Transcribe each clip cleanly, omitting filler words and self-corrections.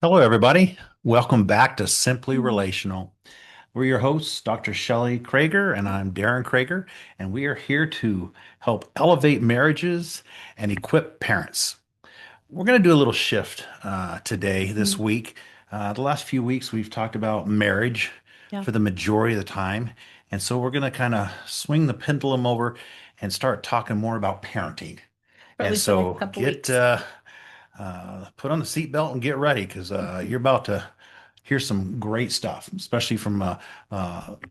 Hello, everybody. Welcome back to Simply Mm. Relational. We're your hosts, Dr. Shelley Krager, and I'm Darren Krager, and we are here to help elevate marriages and equip parents. We're going to do a little shift today, this Mm. week. The last few weeks, we've talked about marriage Yeah, for the majority of the time, and so we're going to kind of swing the pendulum over and start talking more about parenting. for at And least the next so couple get weeks. put on the seatbelt and get ready because you're about to hear some great stuff, especially from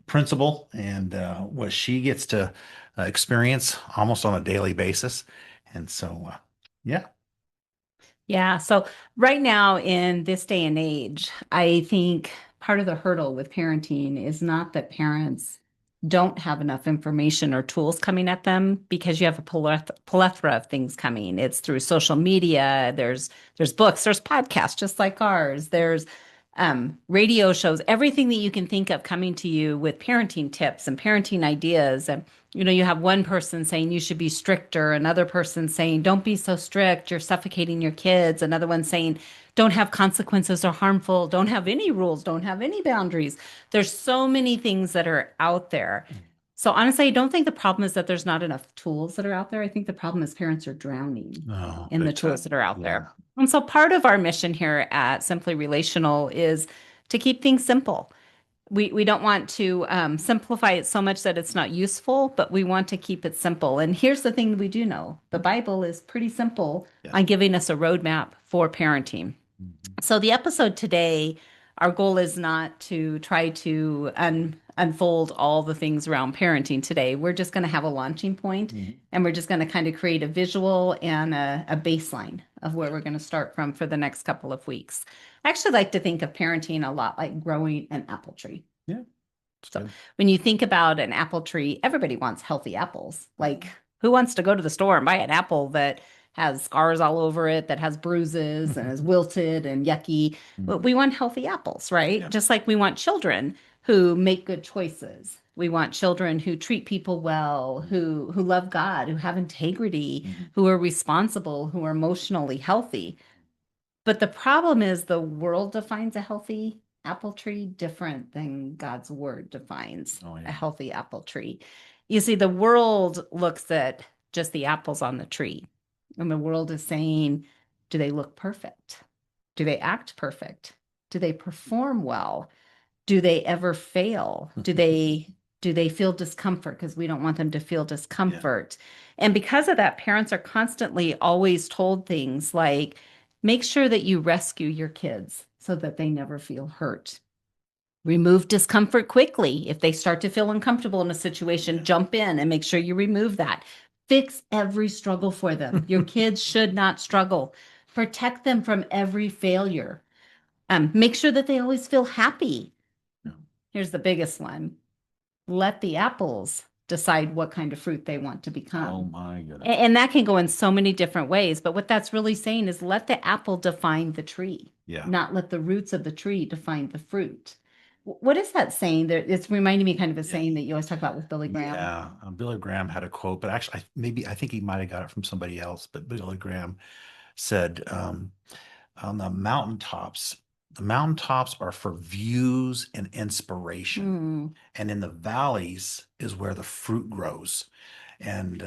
Principal and what she gets to experience almost on a daily basis. And so, yeah. Yeah, so right now in this day and age, I think part of the hurdle with parenting is not that parents don't have enough information or tools coming at them because you have a plethora of things coming. It's through social media, there's books, there's podcasts just like ours, there's radio shows, everything that you can think of coming to you with parenting tips and parenting ideas. And you have one person saying you should be stricter, another person saying don't be so strict, you're suffocating your kids, another one saying don't have consequences or harmful, don't have any rules, don't have any boundaries. There's so many things that are out there. So honestly, I don't think the problem is that there's not enough tools that are out there. I think the problem is parents are drowning Oh, in the big tools time. that are out Yeah. there. And so part of our mission here at Simply Relational is to keep things simple. We don't want to simplify it so much that it's not useful, but we want to keep it simple. And here's the thing we do know. The Bible is pretty simple Yeah. on giving us a roadmap for parenting. Mhm. So the episode today, our goal is not to try to unfold all the things around parenting today. We're just going to have a launching point, Mhm. and we're just going to kind of create a visual and a baseline of where we're going to start from for the next couple of weeks. I actually like to think of parenting a lot like growing an apple tree. Yeah. It's So good. when you think about an apple tree, everybody wants healthy apples. Like, who wants to go to the store and buy an apple that has scars all over it, that has bruises and is wilted and yucky? But Mhm. we want healthy apples, right? Yeah. Just like we want children who make good choices. We want children who treat people well, who love God, who have integrity, Mhm. who are responsible, who are emotionally healthy. But the problem is the world defines a healthy apple tree different than God's word defines Oh, a yeah. healthy apple tree. You see, the world looks at just the apples on the tree, and the world is saying, do they look perfect? Do they act perfect? Do they perform well? Do they ever fail? Do they feel discomfort? Because we don't want them to feel Yeah. discomfort. And because of that, parents are constantly always told things like, make sure that you rescue your kids so that they never feel hurt. Remove discomfort quickly. If they start to feel uncomfortable in a situation, Yeah. jump in and make sure you remove that. Fix every struggle for them. Your kids should not struggle. Protect them from every failure. Make sure that they always feel happy. Yeah. Here's the biggest one. Let the apples decide what kind of fruit they want to Oh, become. my goodness. And that can go in so many different ways. But what that's really saying is let the apple define the tree, Yeah. not let the roots of the tree define the fruit. What is that saying? There, it's reminding me kind of a Yeah. saying that you always talk about with Billy Graham. Yeah. Billy Graham had a quote, but actually, I think he might have got it from somebody else, but Billy Graham said, on the mountaintops are for views and inspiration. Hmm. And in the valleys is where the fruit grows. And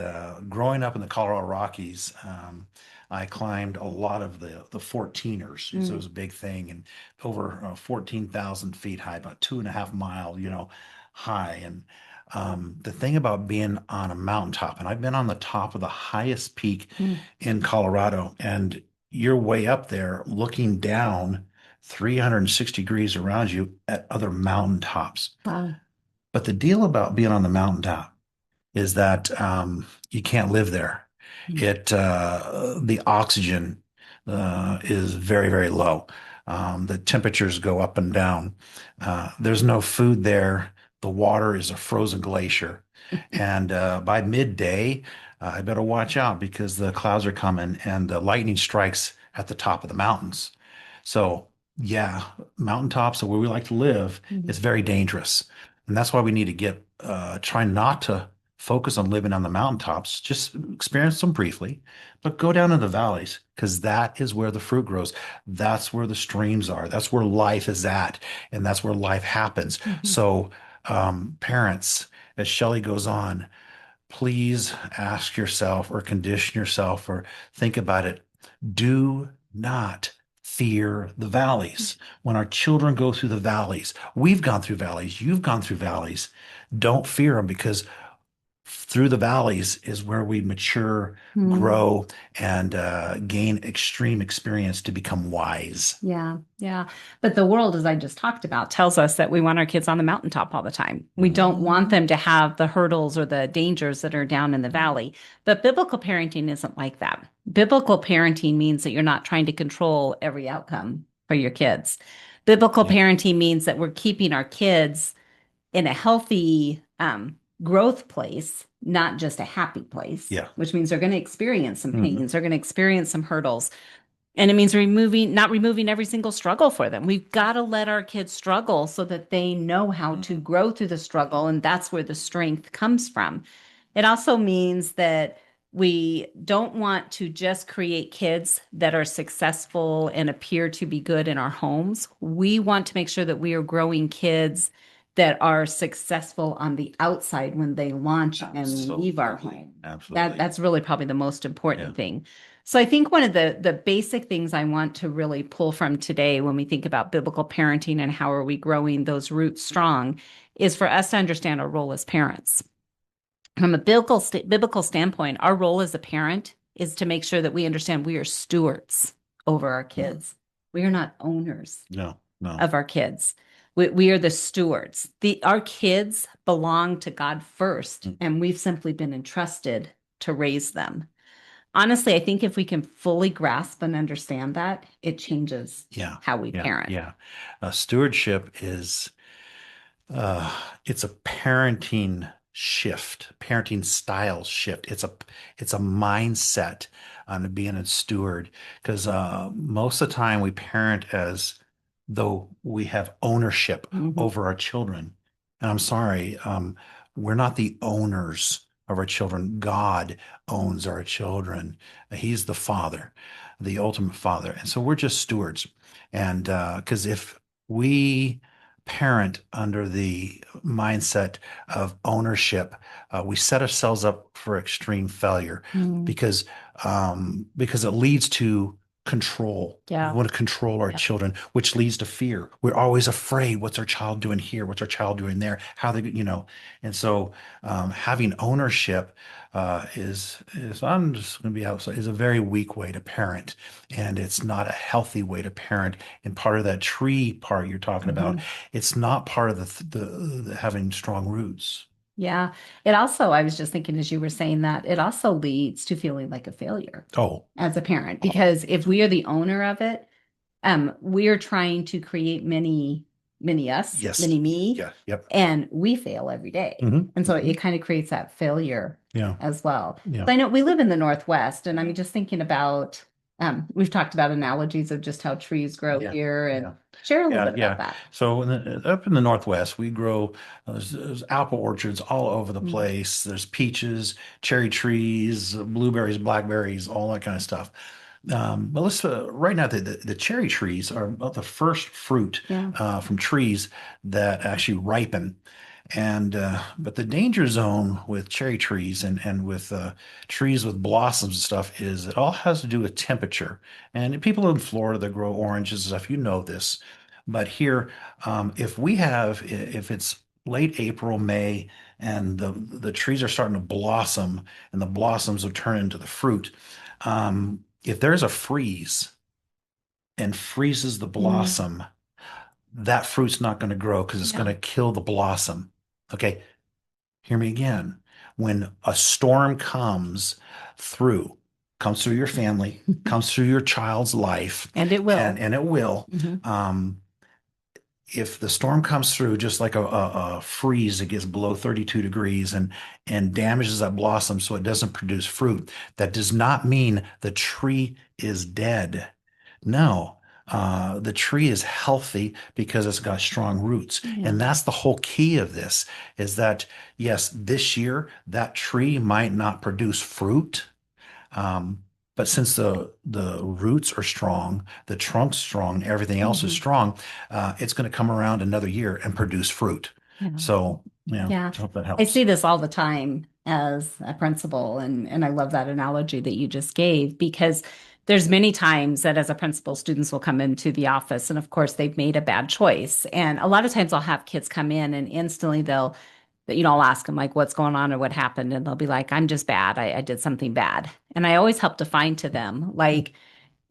growing up in the Colorado Rockies, I climbed a lot of the 14ers. So it Mm. was a big thing, and over 14,000 feet high, about 2.5 mile, high. And the thing about being on a mountaintop, and I've been on the top of the highest peak Mm. in Colorado, and you're way up there looking down 360 degrees around you at other mountaintops. Wow. But the deal about being on the mountaintop is that you can't live there. Mm. The oxygen is very, very low. The temperatures go up and down. There's no food there. The water is a frozen glacier. And by midday, I better watch out because the clouds are coming and the lightning strikes at the top of the mountains. So, yeah, mountaintops are where we like to live. Mhm. It's very dangerous. And that's why we need to try not to focus on living on the mountaintops, just experience them briefly, but go down in the valleys because that is where the fruit grows. That's where the streams are. That's where life is at, and that's where life happens. Mhm. So, parents, as Shelley goes on, please ask yourself or condition yourself or think about it. Do not fear the valleys. When our children go through the valleys, we've gone through valleys, you've gone through valleys. Don't fear them because through the valleys is where we mature, Mm. grow, and gain extreme experience to become wise. Yeah, yeah. But the world, as I just talked about, tells us that we want our kids on the mountaintop all the time. We don't want them to have the hurdles or the dangers that are down in the valley. But biblical parenting isn't like that. Biblical parenting means that you're not trying to control every outcome for your kids. Biblical Yeah, parenting means that we're keeping our kids in a healthy growth place, not just a happy place, yeah. which means they're going to experience some Mhm. pains, they're going to experience some hurdles. And it means not removing every single struggle for them. We've got to let our kids struggle so that they know how to grow through the struggle. And that's where the strength comes from. It also means that we don't want to just create kids that are successful and appear to be good in our homes. We want to make sure that we are growing kids that are successful on the outside when they launch and leave our Absolutely. home. Absolutely. That's really probably the most Yeah. important thing. So I think one of the basic things I want to really pull from today when we think about biblical parenting and how are we growing those roots strong is for us to understand our role as parents. From a biblical standpoint, our role as a parent is to make sure that we understand we are stewards over our kids. We are not owners No, no. of our kids. We are the stewards. Our kids belong to God first, Mm. and we've simply been entrusted to raise them. Honestly, I think if we can fully grasp and understand that, it changes Yeah, how we yeah, parent. yeah. Stewardship is uh, it's a parenting shift, parenting style shift. It's a mindset on being a steward because most of the time we parent as though we have ownership Mhm. over our children. And I'm sorry, we're not the owners of our children. God owns our children. He's the father, the ultimate father. And so we're just stewards. And because if we parent under the mindset of ownership, we set ourselves up for extreme failure Mm, because it leads to control. We yeah. want to control our Yeah. children, which leads to fear. We're always afraid. What's our child doing here? What's our child doing there? How they, and so having ownership is I'm just going to be outside is a very weak way to parent, and it's not a healthy way to parent. And part of that tree part you're talking about, Mhm. it's not part of the having strong roots. Yeah. It also, I was just thinking as you were saying that, it also leads to feeling like a failure Oh, as a parent, oh, because if we are the owner of it, we're trying to create many us, yes, many me, yeah, yep. and we fail every day. Hmm. And so Hmm. it kind of creates that failure Yeah, as well. yeah, So I know we live in the Northwest, and I'm just thinking about, we've talked about analogies of just how trees grow yeah, here, and yeah. share a little Yeah, bit about yeah. that. So up in the Northwest, we grow there's apple orchards all over the Mm, place. There's peaches, cherry trees, blueberries, blackberries, all that kind of stuff. But let's right now the cherry trees are about the first fruit yeah. from trees that actually ripen. And but the danger zone with cherry trees and with trees with blossoms and stuff is it all has to do with temperature. And people in Florida that grow oranges and stuff, you know this. But here, if it's late April, May, and the trees are starting to blossom, and the blossoms will turn into the fruit, if there's a freeze and freezes the Mm, blossom, that fruit's not going to grow because it's going yeah. to kill the blossom. Okay, hear me again. When a storm through, comes through your family, comes through your child's life, And it and will. and it will. Hmm. If the storm comes through just like a freeze, it gets below 32 degrees and damages that blossom so it doesn't produce fruit, that does not mean the tree is dead. No. The tree is healthy because it's got strong roots. Yeah. And that's the whole key of this is that, yes, this year that tree might not produce fruit. Um, but since the roots are strong, the trunk's strong, everything else is Mhm. strong, it's going to come around another year and produce fruit. Yeah. So, yeah, Yeah. I hope that I helps. see this all the time as a principal, and I love that analogy that you just gave because there's many times that as a principal, students will come into the office and of course they've made a bad choice. And a lot of times I'll have kids come in and instantly I'll ask them like, what's going on or what happened? And they'll be like, I'm just bad. I did something bad. And I always help define to them, like,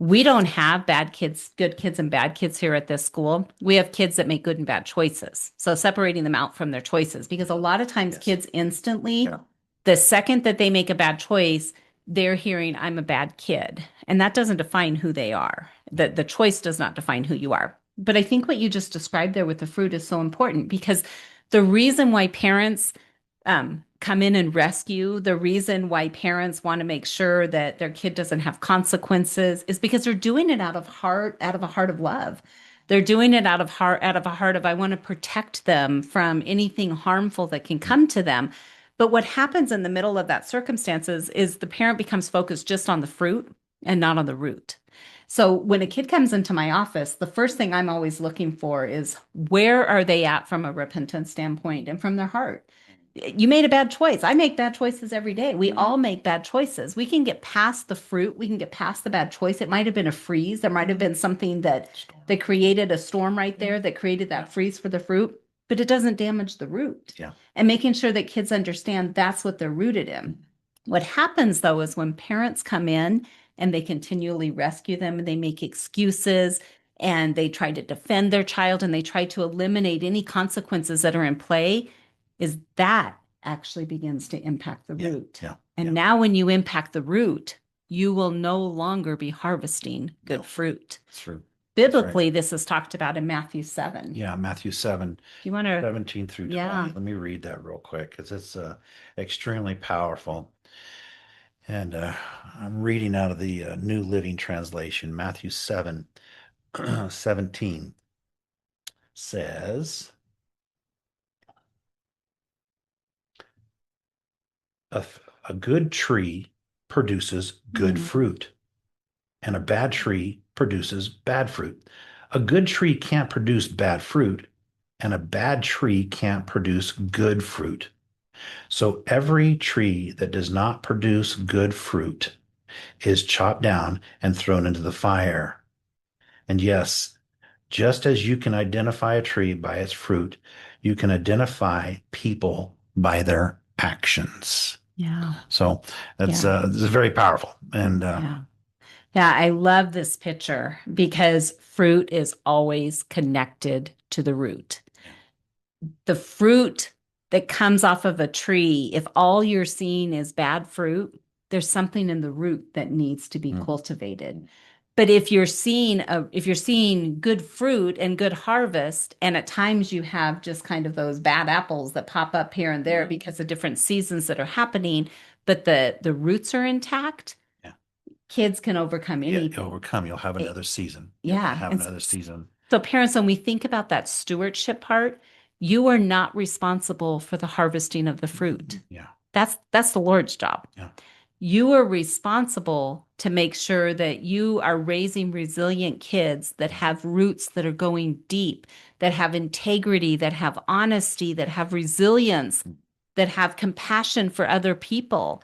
we don't have bad kids, good kids and bad kids here at this school. We have kids that make good and bad choices. So separating them out from their choices, because a lot of times Yes. kids instantly, Yeah. the second that they make a bad choice, they're hearing, I'm a bad kid. And that doesn't define who they are. The choice does not define who you are. But I think what you just described there with the fruit is so important because the reason why parents come in and rescue. The reason why parents want to make sure that their kid doesn't have consequences is because they're doing it out of a heart of love. They're doing it out of a heart of I want to protect them from anything harmful that can come to them. But what happens in the middle of that circumstances is the parent becomes focused just on the fruit and not on the root. So when a kid comes into my office, the first thing I'm always looking for is where are they at from a repentance standpoint and from their heart? You made a bad choice. I make bad choices every day. We all make bad choices. We can get past the fruit. We can get past the bad choice. It might have been a freeze. There might have been something that created a storm right there that created that freeze for the fruit, but it doesn't damage the root. Yeah. And making sure that kids understand that's what they're rooted in. What happens though is when parents come in and they continually rescue them and they make excuses and they try to defend their child and they try to eliminate any consequences that are in play, is that actually begins to impact the Yeah. root. Yeah. And Yeah. now when you impact the root, you will no longer be harvesting good No. fruit. That's true. That's right. Biblically, this is talked about in Matthew 7. Yeah, Matthew 7, Do you want to? 17 through 20. Yeah. Let me read that real quick because it's extremely powerful. And I'm reading out of the New Living Translation. Matthew 7, 17 says, a, a good tree produces good Mm. fruit, and a bad tree produces bad fruit. A good tree can't produce bad fruit, and a bad tree can't produce good fruit. So every tree that does not produce good fruit is chopped down and thrown into the fire. And yes, just as you can identify a tree by its fruit, you can identify people by their actions. Yeah. So that's Yeah. this is very powerful. And Yeah. Yeah. I love this picture because fruit is always connected to the root. The fruit that comes off of a tree, if all you're seeing is bad fruit, there's something in the root that needs to be cultivated. But if you're seeing good fruit and good harvest, and at times you have just kind of those bad apples that pop up here and there because of different seasons that are happening, but the roots are intact, yeah, kids can overcome yeah, anything. overcome. You'll have It- another season. You'll yeah. have And another season. so, parents, when we think about that stewardship part, you are not responsible for the harvesting of the fruit. Yeah, That's the Lord's job. yeah, You are responsible to make sure that you are raising resilient kids that have roots that are going deep, that have integrity, that have honesty, that have resilience, that have compassion for other people.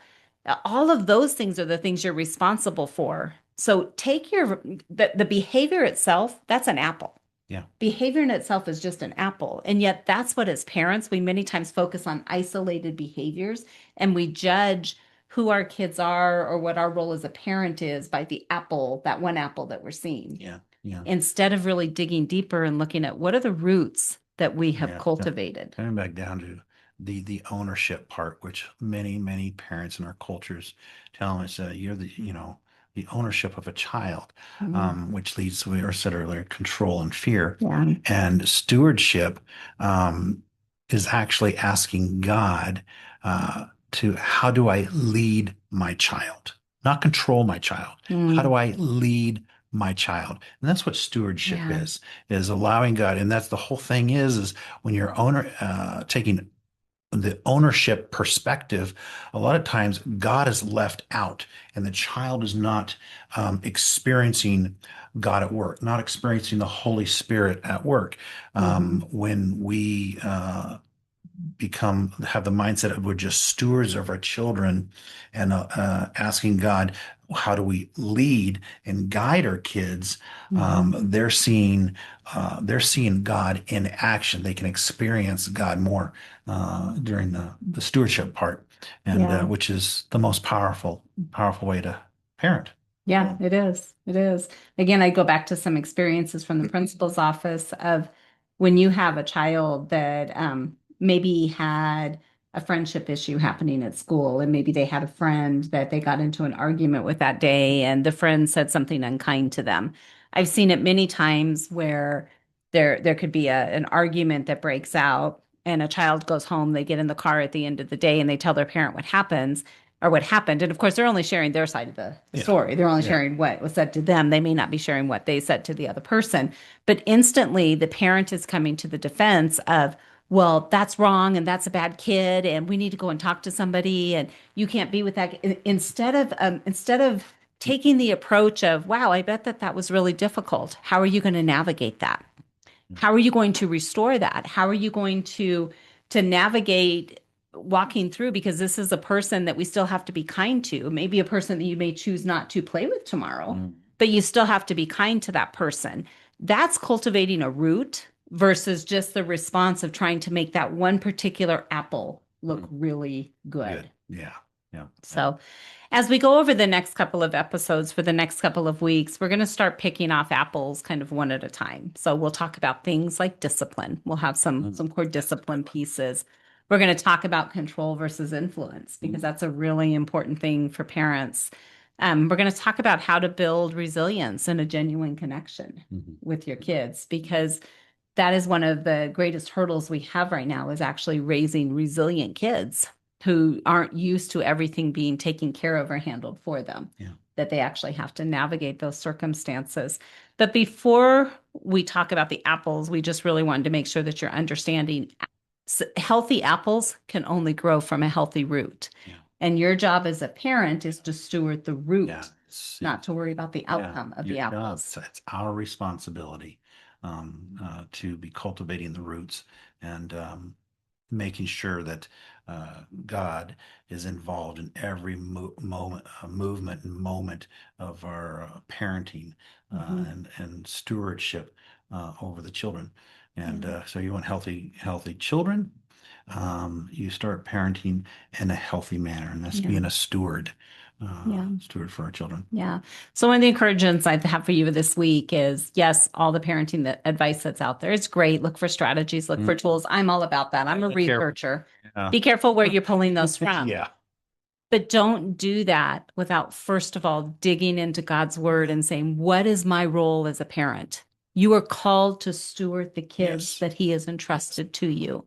All of those things are the things you're responsible for. So take the behavior itself, that's an apple. yeah, Behavior in itself is just an apple. And yet that's what as parents, we many times focus on isolated behaviors and we judge who our kids are or what our role as a parent is by the apple, that one apple that we're seeing, yeah, yeah. instead of really digging deeper and looking at what are the roots that we have Yeah. cultivated. Coming back down to the ownership part, which many parents in our cultures tell us, you're the ownership of a child, which leads to, we said earlier, control and fear. Yeah. And stewardship is actually asking God to how do I lead my child, not control my child? How do I lead my child. And that's what stewardship Yeah. is allowing God. And that's the whole thing is when you're taking the ownership perspective, a lot of times God is left out and the child is not experiencing God at work, not experiencing the Holy Spirit at work. Hmm. When we have the mindset of we're just stewards of our children and asking God, how do we lead and guide our kids? Hmm. They're seeing God in action. They can experience God more during the stewardship part, and Yeah. which is the most powerful way to parent. Yeah, it is. It is. Again, I go back to some experiences from the principal's office of when you have a child that maybe had a friendship issue happening at school, and maybe they had a friend that they got into an argument with that day, and the friend said something unkind to them. I've seen it many times where there could be an argument that breaks out, and a child goes home, they get in the car at the end of the day, and they tell their parent what happens or what happened. And of course, they're only sharing their side of the Yeah, story. They're only yeah. sharing what was said to them. They may not be sharing what they said to the other person. But instantly, the parent is coming to the defense of, well, that's wrong and that's a bad kid, and we need to go and talk to somebody, and you can't be with that. Instead of taking the approach of, wow, I bet that was really difficult. How are you going to navigate that? How are you going to restore that? How are you going to navigate walking through, because this is a person that we still have to be kind to, maybe a person that you may choose not to play with tomorrow, Mm. but you still have to be kind to that person. That's cultivating a root versus just the response of trying to make that one particular apple look Mm. really Good. good. Yeah, yeah. So, as we go over the next couple of episodes for the next couple of weeks, we're going to start picking off apples kind of one at a time. So, we'll talk about things like discipline. We'll have some core discipline pieces. We're going to talk about control versus influence because that's a really important thing for parents. We're going to talk about how to build resilience and a genuine connection Mhm. with your kids, because that is one of the greatest hurdles we have right now is actually raising resilient kids who aren't used to everything being taken care of or handled for them, Yeah. that they actually have to navigate those circumstances. But before we talk about the apples, we just really wanted to make sure that you're understanding healthy apples can only grow from a healthy root. Yeah. And your job as a parent is to steward the root, Yeah. not to worry about the Yeah, outcome of your the job. apples. It's our responsibility to be cultivating the roots and making sure that God is involved in every movement and moment of our parenting Mhm. and stewardship over the children. And Yeah. so you want healthy children. You start parenting in a healthy manner, and that's Yeah. being a steward, Yeah. steward for our children. Yeah. So one of the encouragements I have for you this week is yes, all the parenting advice that's out there is great. Look for strategies, look for Mm. tools. I'm all about that. I'm a Be careful. researcher. Yeah. Be careful where you're pulling those from. Yeah. But don't do that without first of all digging into God's word and saying, what is my role as a parent? You are called to steward the kids Yes. that he has entrusted to you.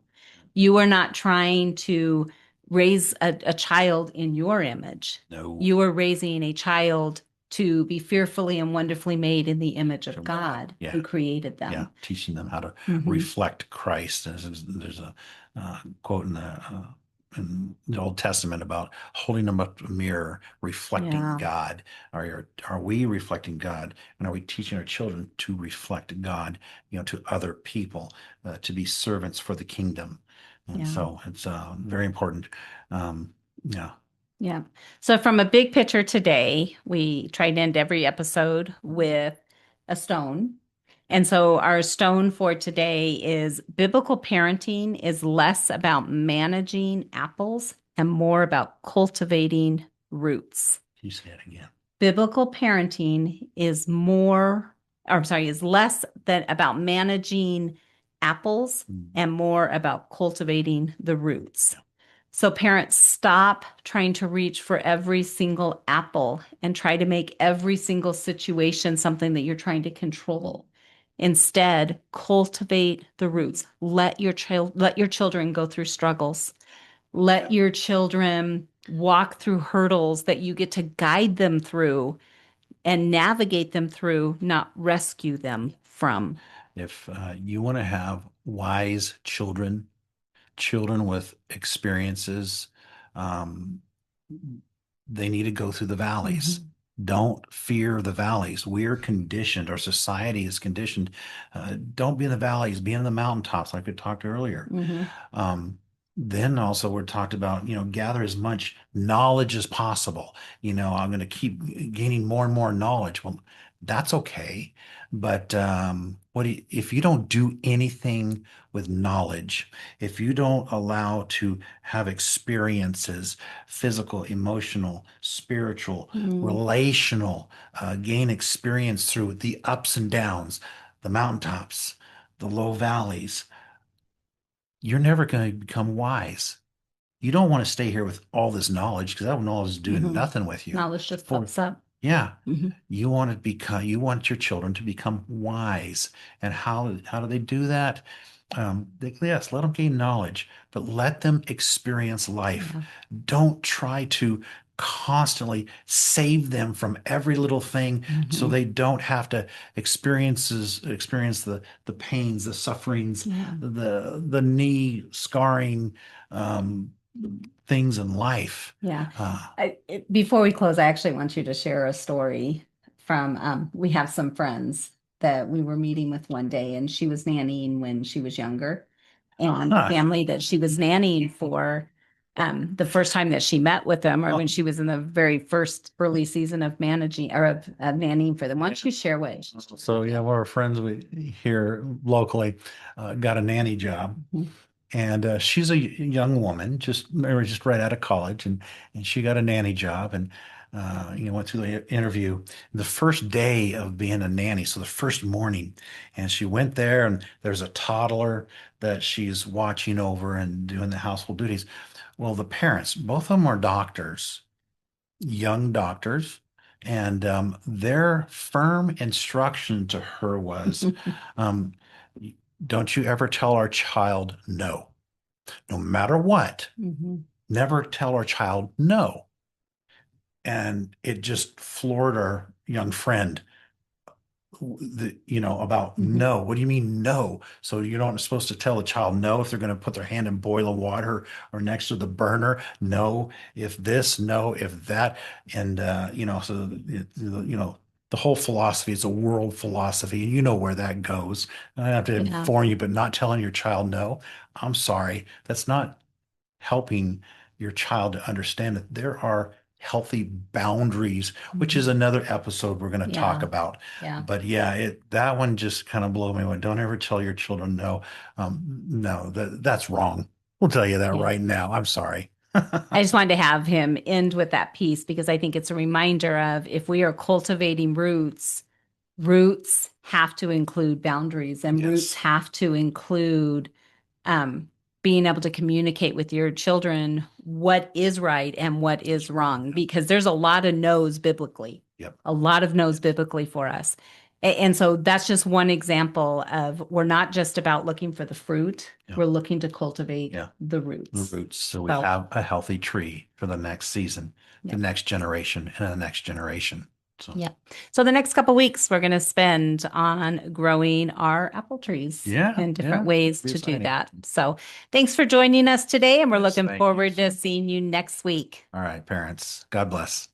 You are not trying to raise a child in your image. No. You are raising a child to be fearfully and wonderfully made in the image of From God Yeah. who created Yeah. them. Teaching them how to Mhm. reflect Christ. There's a quote in the Old Testament about holding them up to a mirror, reflecting Yeah. God. Are we reflecting God? And are we teaching our children to reflect God, to other people, to be servants for the kingdom? And Yeah. so it's very important. Yeah. Yeah. So, from a big picture today, we try to end every episode with a stone. And so, our stone for today is biblical parenting is less about managing apples and more about cultivating roots. Can you say that again? Biblical parenting is more, or I'm sorry, is less than about managing apples Mm. and more about cultivating the roots. So parents, stop trying to reach for every single apple and try to make every single situation something that you're trying to control. Instead, cultivate the roots. Let your children go through struggles. Let your children walk through hurdles that you get to guide them through and navigate them through, not rescue them from. If you want to have wise children, children with experiences, um, they need to go through the valleys. Mhm. Don't fear the valleys. We're conditioned, our society is conditioned. Don't be in the valleys, be in the mountaintops, like we talked earlier. Mhm. Um, then also we're talked about, gather as much knowledge as possible. I'm going to keep gaining more and more knowledge. Well, that's okay. But if you don't do anything with knowledge, if you don't allow to have experiences, physical, emotional, spiritual, Mhm. relational, gain experience through the ups and downs, the mountaintops, the low valleys, you're never going to become wise. You don't want to stay here with all this knowledge because that knowledge is doing Mhm. nothing with you. Knowledge just For puffs up. yeah, Mhm. you want your children to become wise. And how do they do that? Yes, let them gain knowledge, but let them experience life. Yeah. Don't try to constantly save them from every little thing so Mhm. they don't have to experience the pains, the sufferings, Yeah. the knee scarring um, things in life. Yeah. Uh, Before we close, I actually want you to share a story from, we have some friends that we were meeting with one day, and she was nannying when she was younger. And the huh. family that she was nannying for, the first time that she met with them, or when she was in the very first early season of managing or of nannying for them. Why don't you share what? So yeah, one of our friends here locally got a nanny job, Mhm. and she's a young woman, just right out of college, and she got a nanny job, and went through the interview. The first day of being a nanny, so the first morning, and she went there, and there's a toddler that she's watching over and doing the household duties. Well, the parents, both of them are doctors, young doctors, and their firm instruction to her was, um, "Don't you ever tell our child no, no matter what. Mhm. Never tell our child no." And it just floored our young friend. About Mhm. no. What do you mean no? So you're not supposed to tell a child no if they're going to put their hand in boiling water or next to the burner? No, if this, no, if that. And, the whole philosophy is a world philosophy, and you know where that goes. I don't have to Yeah. inform you, but not telling your child no, I'm sorry. That's not helping your child to understand that there are healthy boundaries, which is Mhm. another episode we're going to talk Yeah. about. Yeah. But yeah, that one just kind of blew me away. Don't ever tell your children no. No, that's wrong. We'll tell you that Yeah. right now. I'm sorry. I just wanted to have him end with that piece because I think it's a reminder of if we are cultivating roots, roots have to include boundaries and roots Yes. have to include um, being able to communicate with your children what is right and what is wrong, because there's a lot of no's biblically, Yep. a lot of no's Yep. biblically for us. And so that's just one example of we're not just about looking for the fruit, Yep. we're looking to cultivate Yeah. the The roots. roots. So we So, have a healthy tree for the next season, the yeah. next generation, and the next generation. So Yeah. So the next couple weeks we're going to spend on growing our apple trees yeah, and different yeah. ways Be to do exciting. that. So thanks for joining us today, and we're Yes, looking thank you. forward to seeing you next week. All right, parents. God bless.